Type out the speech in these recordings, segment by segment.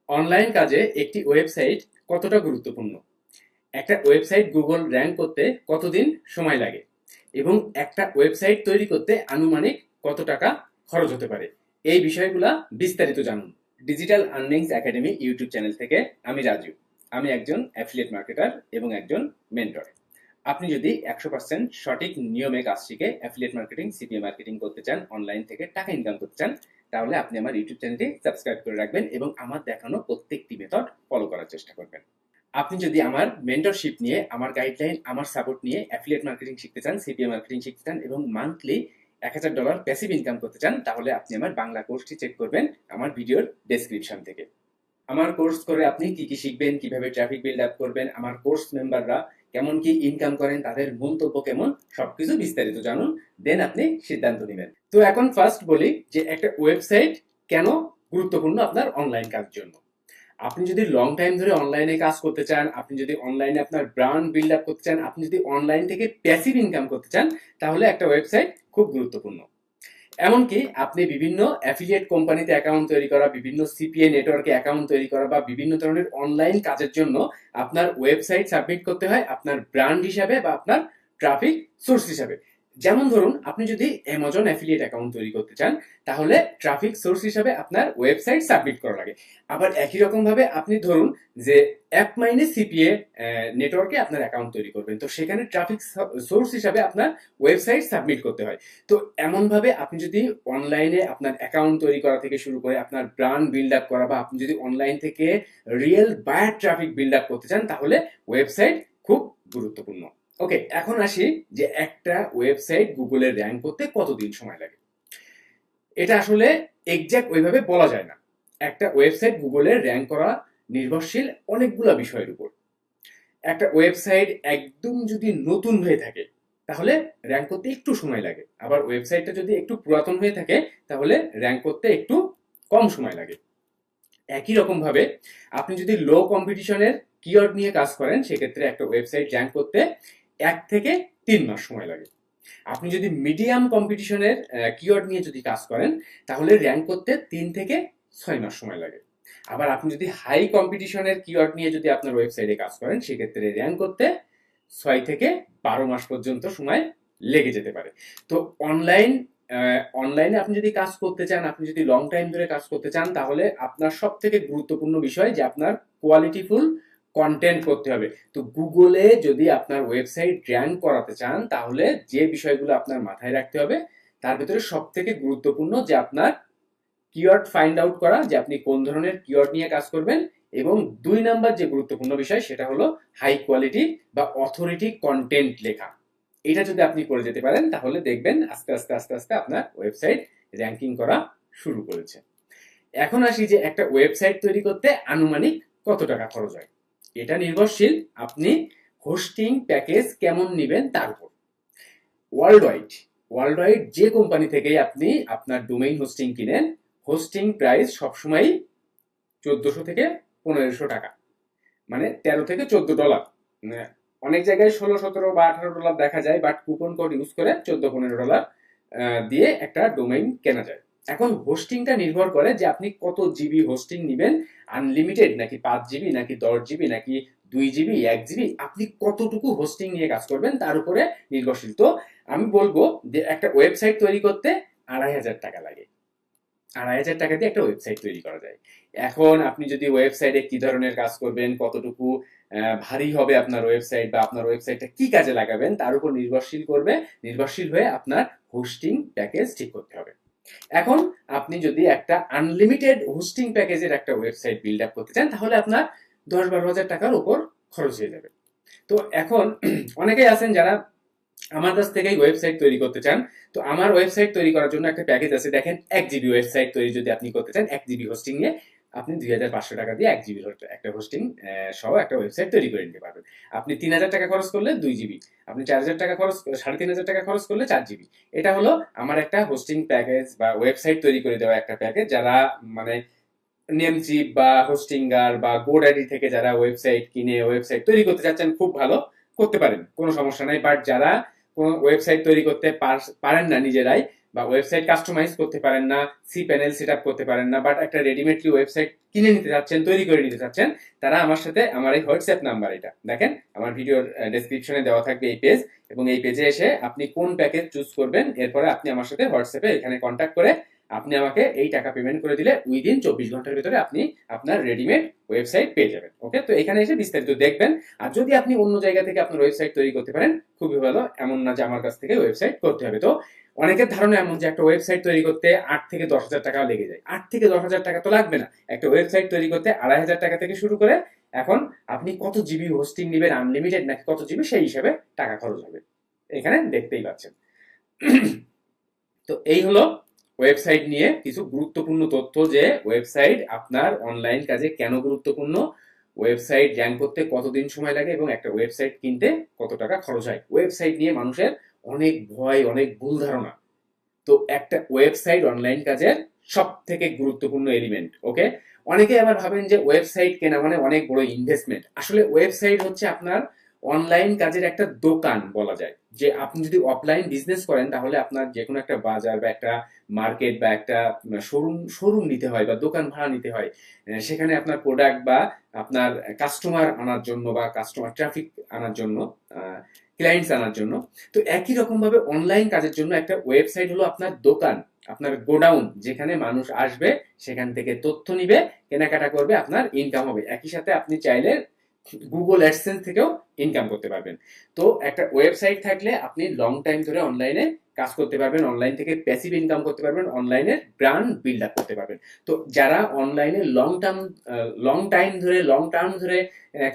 Online কাজে একটি website কতটা গুরুত্বপূর্ণ? একটা ওয়েবসাইট গুগল র‍্যাঙ্ক করতে কতদিন সময় লাগে এবং একটা ওয়েবসাইট তৈরি করতে আনুমানিক কত টাকা খরচ হতে পারে? এই বিষয়গুলা বিস্তারিত জানুন। Digital earnings academy YouTube channel থেকে আমি রাজু। আমি একজন অ্যাফিলিয়েট মার্কেটার এবং একজন মেন্টর। আপনি যদি 100% সঠিক নিয়মে কাজ শিখে অ্যাফিলিয়েট মার্কেটিং, সিপিএ মার্কেটিং করতে চান, অনলাইন থেকে টাকা ইনকাম করতে চান, তাহলে আপনি আমার ইউটিউব চ্যানেলটি সাবস্ক্রাইব করে রাখবেন এবং আমার দেখানো প্রত্যেকটি মেথড ফলো করার চেষ্টা করবেন। আপনি যদি আমার মেন্টরশিপ নিয়ে, আমার গাইডলাইন, আমার সাপোর্ট নিয়ে অ্যাফিলিয়েট মার্কেটিং শিখতে চান, সিপিএ মার্কেটিং শিখতে চান এবং মান্থলি $1000 প্যাসিভ ইনকাম করতে চান, তাহলে আপনি আমার বাংলা কোর্সটি চেক করবেন আমার ভিডিওর ডেসক্রিপশন থেকে। আমার কোর্স করে আপনি কি কি শিখবেন, কিভাবে ট্রাফিক বিল্ড আপ করবেন, আমার কোর্স মেম্বাররা কেমন কি ইনকাম করেন, তাদের মন্তব্য কেমন, সবকিছু বিস্তারিত জানুন, দেন আপনি সিদ্ধান্ত নেবেন। তো এখন ফার্স্ট বলি যে একটা ওয়েবসাইট কেন গুরুত্বপূর্ণ আপনার অনলাইন কাজের জন্য। আপনি যদি লং টাইম ধরে অনলাইনে কাজ করতে চান, আপনি যদি অনলাইনে আপনার ব্র্যান্ড বিল্ড আপ করতে চান, আপনি যদি অনলাইন থেকে প্যাসিভ ইনকাম করতে চান, তাহলে একটা ওয়েবসাইট খুব গুরুত্বপূর্ণ। এমনকি আপনি বিভিন্ন অ্যাফিলিয়েট কোম্পানিতে অ্যাকাউন্ট তৈরি করা, বিভিন্ন সিপিএ নেটওয়ার্কে অ্যাকাউন্ট তৈরি করা বা বিভিন্ন ধরনের অনলাইন কাজের জন্য আপনার ওয়েবসাইট সাবমিট করতে হয় আপনার ব্র্যান্ড হিসাবে বা আপনার ট্রাফিক সোর্স হিসাবে। যেমন ধরুন, আপনি যদি অ্যামাজন অ্যাফিলিয়েট অ্যাকাউন্ট তৈরি করতে চান, তাহলে ট্রাফিক সোর্স হিসাবে আপনার ওয়েবসাইট সাবমিট করা লাগে। আবার একই রকম ভাবে আপনি ধরুন যে অ্যাপ মাইনে সিপিএ নেটওয়ার্কে আপনার অ্যাকাউন্ট তৈরি করবেন, তো সেখানে ট্রাফিক সোর্স হিসাবে আপনার ওয়েবসাইট সাবমিট করতে হয়। তো এমনভাবে আপনি যদি অনলাইনে আপনার অ্যাকাউন্ট তৈরি করা থেকে শুরু করে আপনার ব্র্যান্ড বিল্ড আপ করা, বা আপনি যদি অনলাইন থেকে real buyer traffic build up করতে চান, তাহলে ওয়েবসাইট খুব গুরুত্বপূর্ণ। ওকে, এখন আসি যে একটা ওয়েবসাইট গুগলে র‍্যাঙ্ক করতে কতদিন সময় লাগে। এটা আসলে এক্সাক্ট ওইভাবে বলা যায় না। একটা ওয়েবসাইট গুগলে র‍্যাঙ্ক করা নির্ভরশীল অনেকগুলো বিষয়ের উপর। একটা ওয়েবসাইট একদম যদি নতুন হয়ে থাকে, তাহলে র‍্যাঙ্ক করতে একটু সময় লাগে। আবার ওয়েবসাইটটা যদি একটু পুরাতন হয়ে থাকে, তাহলে র‍্যাঙ্ক করতে একটু কম সময় লাগে। একই রকম ভাবে আপনি যদি লো কম্পিটিশনের কিওয়ার্ড নিয়ে কাজ করেন, সেক্ষেত্রে একটা ওয়েবসাইট র‍্যাঙ্ক করতে 1 থেকে 3 মাস সময় লাগে। আপনি যদি মিডিয়াম কম্পিটিশনের কিওয়ার্ড নিয়ে যদি কাজ করেন, তাহলে র‍্যাঙ্ক করতে 3 থেকে 6 মাস সময় লাগে। আবার আপনি যদি হাই কম্পিটিশনের কিওয়ার্ড নিয়ে যদি আপনার ওয়েবসাইটে কাজ করেন, সেক্ষেত্রে র‍্যাঙ্ক করতে 6 থেকে 12 মাস পর্যন্ত সময় লেগে যেতে পারে। তো অনলাইনে আপনি যদি কাজ করতে চান, আপনি যদি লং টাইম ধরে কাজ করতে চান, তাহলে আপনার সব থেকে গুরুত্বপূর্ণ বিষয় যে আপনার কোয়ালিটিফুল কন্টেন্ট করতে হবে। তো গুগলে যদি আপনার ওয়েবসাইট র‍্যাঙ্ক করাতে চান, তাহলে যে বিষয়গুলো আপনার মাথায় রাখতে হবে, তার ভিতরে সব থেকে গুরুত্বপূর্ণ যে আপনার কিওয়ার্ড ফাইন্ড আউট করা, যে আপনি কোন ধরনের কিওয়ার্ড নিয়ে কাজ করবেন। এবং 2 নাম্বার যে গুরুত্বপূর্ণ বিষয়, সেটা হলো হাই কোয়ালিটি বা অথরিটি কন্টেন্ট লেখা। এটা যদি আপনি করে যেতে পারেন, তাহলে দেখবেন আস্তে আস্তে আস্তে আস্তে আপনার ওয়েবসাইট র‍্যাঙ্কিং করা শুরু করেছে। এখন আসি যে একটা ওয়েবসাইট তৈরি করতে আনুমানিক কত টাকা খরচ হয়। এটা নির্ভরশীল আপনি হোস্টিং প্যাকেজ কেমন নেবেন তার উপর। ওয়ার্ল্ড ওয়াইড যে কোম্পানি থেকেই আপনি আপনার ডোমেইন হোস্টিং কিনেন, হোস্টিং প্রাইস সবসময় 1400 থেকে 1500 টাকা, মানে 13 থেকে $14। অনেক জায়গায় 16, 17 বা $18 দেখা যায়, বাট কুপন কোড ইউজ করে $14-15 দিয়ে একটা ডোমেইন কেনা যায়। এখন হোস্টিংটা নির্ভর করে যে আপনি কত জিবি হোস্টিং নেবেন, আনলিমিটেড নাকি 5 জিবি নাকি 10 জিবি নাকি 2 জিবি 1 জিবি, আপনি কতটুকু হোস্টিং নিয়ে কাজ করবেন তার উপরে নির্ভরশীল। তো আমি বলবো যে একটা ওয়েবসাইট তৈরি করতে 2500 টাকা লাগে। 2500 টাকা দিয়ে একটা ওয়েবসাইট তৈরি করা যায়। এখন আপনি যদি ওয়েবসাইটে কি ধরনের কাজ করবেন, কতটুকু ভারী হবে আপনার ওয়েবসাইট, বা আপনার ওয়েবসাইটটা কি কাজে লাগাবেন, তার উপর নির্ভরশীল হয়ে আপনার হোস্টিং প্যাকেজ ঠিক করতে হবে। এখন আপনি যদি একটা আনলিমিটেড হোস্টিং প্যাকেজের একটা ওয়েবসাইট বিল্ড আপ করতে চান, তাহলে আপনার 10-12 হাজার টাকার উপর খরচ হয়ে যাবে। তো এখন অনেকেই আছেন যারা আমার কাছ থেকেই ওয়েবসাইট তৈরি করতে চান। তো আমার ওয়েবসাইট তৈরি করার জন্য একটা প্যাকেজ আছে, দেখেন 1 জিবি ওয়েবসাইট তৈরি যদি আপনি করতে চান, 1 জিবি হোস্টিং নিয়ে আপনি 2500 টাকা দিয়ে 1 জিবি একটা হোস্টিং সহ একটা ওয়েবসাইট তৈরি করে নিতে পারবেন। আপনি 3000 টাকা খরচ করলে 2 জিবি, আপনি 4000 টাকা খরচ 3500 টাকা খরচ করলে 4 জিবি। এটা হলো আমার একটা হোস্টিং প্যাকেজ বা ওয়েবসাইট তৈরি করে দেওয়া একটা প্যাকেজ। যারা মানে নেমচিপ বা হোস্টিঙ্গার বা গোডাডি থেকে যারা ওয়েবসাইট কিনে ওয়েবসাইট তৈরি করতে চাচ্ছেন, খুব ভালো করতে পারেন, কোনো সমস্যা নাই। বাট যারা কোনো ওয়েবসাইট তৈরি করতে পারেন না নিজেরাই, বা ওয়েবসাইট কাস্টমাইজ করতে পারেন না, সি প্যানেল সেট আপ করতে পারেন না, বাট একটা রেডিমেডলি ওয়েবসাইট কিনে নিতে চাচ্ছেন, তৈরি করে নিতে চাচ্ছেন, তারা আমার সাথে আমার এই হোয়াটসঅ্যাপ নাম্বার, এটা দেখেন আমার ভিডিওর ডেসক্রিপশনে দেওয়া থাকবে এই পেজ, এবং এই পেজে এসে আপনি কোন প্যাকেজ চুজ করবেন, এরপরে আপনি আমার সাথে হোয়াটসঅ্যাপে এখানে কন্ট্যাক্ট করে আপনি আমাকে এই টাকা পেমেন্ট করে দিলে উইদিন 24 ঘন্টার ভিতরে আপনি আপনার রেডিমেড ওয়েবসাইট পেয়ে যাবেন। ওকে, তো এখানে এসে বিস্তারিত দেখবেন। আর যদি আপনি অন্য জায়গা থেকে আপনার ওয়েবসাইট তৈরি করতে পারেন, খুবই ভালো, এমন না যে আমার কাছ থেকে ওয়েবসাইট করতে হবে। তো অনেকের ধারণা এমন যে একটা ওয়েবসাইট তৈরি করতে 8 থেকে 10 হাজার টাকা লেগে যায়। 8 থেকে 10 হাজার টাকা তো লাগবে না, একটা ওয়েবসাইট তৈরি করতে 2,500 টাকা থেকে শুরু করে, এখন আপনি কত জিবি হোস্টিং নেবেন, আনলিমিটেড নাকি কত জিবি, সেই হিসাবে টাকা খরচ হবে, এখানে দেখতেই পাচ্ছেন। তো এই হলো ওয়েবসাইট নিয়ে কিছু গুরুত্বপূর্ণ তথ্য, যে ওয়েবসাইট আপনার অনলাইন কাজে কেন গুরুত্বপূর্ণ, ওয়েবসাইট র্যাঙ্ক করতে কতদিন সময় লাগে, এবং একটা ওয়েবসাইট কিনতে কত টাকা খরচ হয়। ওয়েবসাইট নিয়ে মানুষের অনেক ভয়, অনেক ভুল ধারণা। তো একটা ওয়েবসাইট অনলাইন কাজের সব থেকে গুরুত্বপূর্ণ এলিমেন্ট। ওকে, অনেকে আবার ভাবেন যে ওয়েবসাইট কেনা মানে অনেক বড় ইনভেস্টমেন্ট। আসলে ওয়েবসাইট হচ্ছে আপনার অনলাইন কাজের একটা দোকান বলা যায়। যে আপনি যদি অফলাইন বিজনেস করেন, তাহলে আপনার যে কোনো একটা বাজার বা একটা মার্কেট বা একটা শোরুম নিতে হয় বা দোকান ভাড়া নিতে হয়, সেখানে আপনার প্রোডাক্ট বা আপনার কাস্টমার আনার জন্য বা কাস্টমার ট্রাফিক আনার জন্য, ক্লায়েন্টস আনার জন্য। তো একই রকম ভাবে অনলাইন কাজের জন্য একটা ওয়েবসাইট হলো আপনার দোকান, আপনার গোডাউন, যেখানে মানুষ আসবে, সেখান থেকে তথ্য নিবে, কেনাকাটা করবে, আপনার ইনকাম হবে। একই সাথে আপনি চাইলে গুগল অ্যাডসেন্স থেকেও ইনকাম করতে পারবেন। তো একটা ওয়েবসাইট থাকলে আপনি লং টাইম ধরে অনলাইনে কাজ করতে পারবেন, অনলাইন থেকে প্যাসিভ ইনকাম করতে পারবেন, অনলাইনে ব্র্যান্ড বিল্ড আপ করতে পারবেন। তো যারা অনলাইনে লং টার্ম ধরে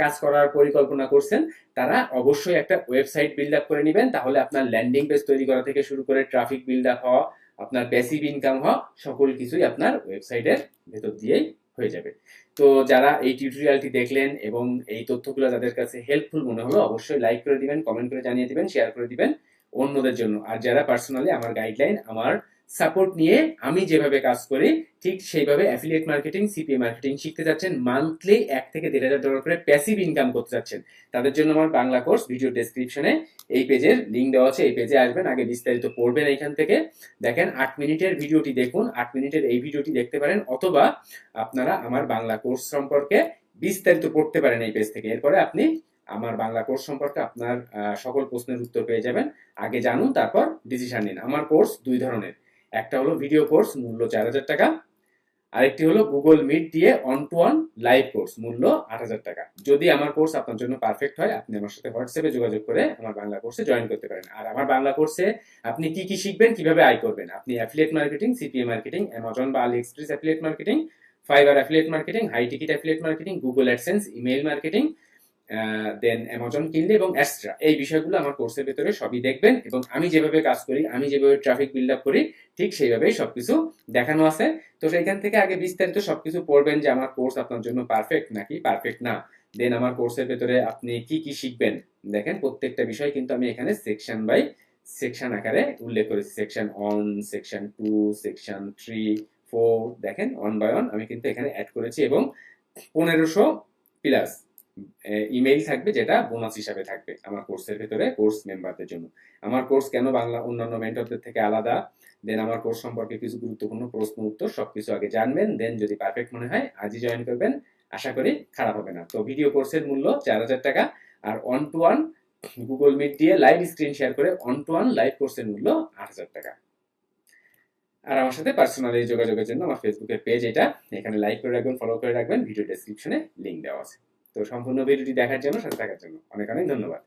কাজ করার পরিকল্পনা করছেন, তারা অবশ্যই একটা ওয়েবসাইট বিল্ড আপ করে নেবেন। তাহলে আপনার ল্যান্ডিং পেজ তৈরি করা থেকে শুরু করে ট্রাফিক বিল্ড আপ হওয়া, আপনার প্যাসিভ ইনকাম হওয়া, সকল কিছুই আপনার ওয়েবসাইটের ভেতর দিয়েই হয়ে যাবে। তো যারা এই টিউটোরিয়ালটি দেখলেন এবং এই তথ্যগুলো যাদের কাছে হেল্পফুল মনে হলো, অবশ্যই লাইক করে দিবেন, কমেন্ট করে জানিয়ে দিবেন, শেয়ার করে দিবেন অন্যদের জন্য। আর যারা পার্সোনালি আমার গাইডলাইন, আমার সাপোর্ট নিয়ে আমি যেভাবে কাজ করি ঠিক সেইভাবে অ্যাফিলিয়েট মার্কেটিং, সিপিএ মার্কেটিং শিখতে যাচ্ছেন, মান্থলি $1,000 থেকে $1,500 করে প্যাসিভ ইনকাম করতে যাচ্ছেন, তাদের জন্য আমার বাংলা কোর্স ভিডিও ডেসক্রিপশনে এই পেজের লিঙ্ক দেওয়া আছে, এই পেজে আসবেন, আগে বিস্তারিত পড়বেন। এইখান থেকে দেখেন 8 মিনিটের ভিডিওটি দেখুন, 8 মিনিটের এই ভিডিওটি দেখতে পারেন, অথবা আপনারা আমার বাংলা কোর্স সম্পর্কে বিস্তারিত পড়তে পারেন এই পেজ থেকে। এরপরে আপনি আমার বাংলা কোর্স সম্পর্কে আপনার সকল প্রশ্নের উত্তর পেয়ে যাবেন। আগে জানুন, তারপর ডিসিশন নিন। আমার কোর্স দুই ধরনের, একটা হলো ভিডিও কোর্স মূল্য 4,000 টাকা, আরেকটি হলো গুগল মিট দিয়ে one to one live course মূল্য 8,000 টাকা। যদি আমার কোর্স আপনার জন্য পারফেক্ট হয়, আপনি আমার সাথে হোয়াটসঅ্যাপে যোগাযোগ করে আমার বাংলা কোর্সে জয়েন করতে পারেন। আর আমার বাংলা কোর্সে আপনি কি কি শিখবেন, কিভাবে আয় করবেন, আপনি affiliate marketing, CPA marketing, Amazon বা AliExpress affiliate marketing, Fiverr affiliate marketing, high ticket affiliate marketing, Google AdSense, email marketing, then Amazon কিনলে এবং এক্সট্রা, এই বিষয়গুলো আমার কোর্সের ভেতরে সবই দেখবেন। এবং আমি যেভাবে কাজ করি, আমি যেভাবে ট্রাফিক বিল্ড আপ করি, ঠিক সেইভাবেই সবকিছু দেখানো আছে। তো সেইখান থেকে আগে বিস্তারিত সবকিছু পড়বেন যে আমার কোর্স আপনার জন্য পারফেক্ট নাকি পারফেক্ট না। দেন আমার কোর্সের ভেতরে আপনি কি কি শিখবেন, দেখেন প্রত্যেকটা বিষয় কিন্তু আমি এখানে সেকশন বাই সেকশন আকারে উল্লেখ করেছি। সেকশন 1, সেকশন 2, সেকশন 3, 4, দেখেন 1 বাই 1 আমি কিন্তু এখানে অ্যাড করেছি। এবং 1500 প্লাস ইমেইল থাকবে, যেটা বোনাস হিসাবে থাকবে আমার কোর্সের ভেতরে কোর্স মেম্বারদের জন্য। আমার কোর্স কেন বাংলা অন্যান্য মেন্টরদের থেকে আলাদা, দেন আমার কোর্স সম্পর্কে কিছু গুরুত্বপূর্ণ প্রশ্ন উত্তর, সবকিছু আগে জানবেন। দেন যদি পারফেক্ট মনে হয় আজই জয়েন করবেন, আশা করি খারাপ হবে না। তো ভিডিও কোর্সের মূল্য 4,000 টাকা, আর one to one Google meet দিয়ে লাইভ স্ক্রিন শেয়ার করে অন টু ওয়ান লাইভ কোর্সের মূল্য 8,000 টাকা। আর আমার সাথে পার্সোনালি যোগাযোগের জন্য আমার ফেসবুকের পেজ এটা, এখানে লাইক করে রাখবেন, ফলো করে রাখবেন, ভিডিও ডেসক্রিপশনে লিঙ্ক দেওয়া আছে। তো সম্পূর্ণ ভিডিওটি দেখার জন্য, সাথে থাকার জন্য অনেক অনেক ধন্যবাদ।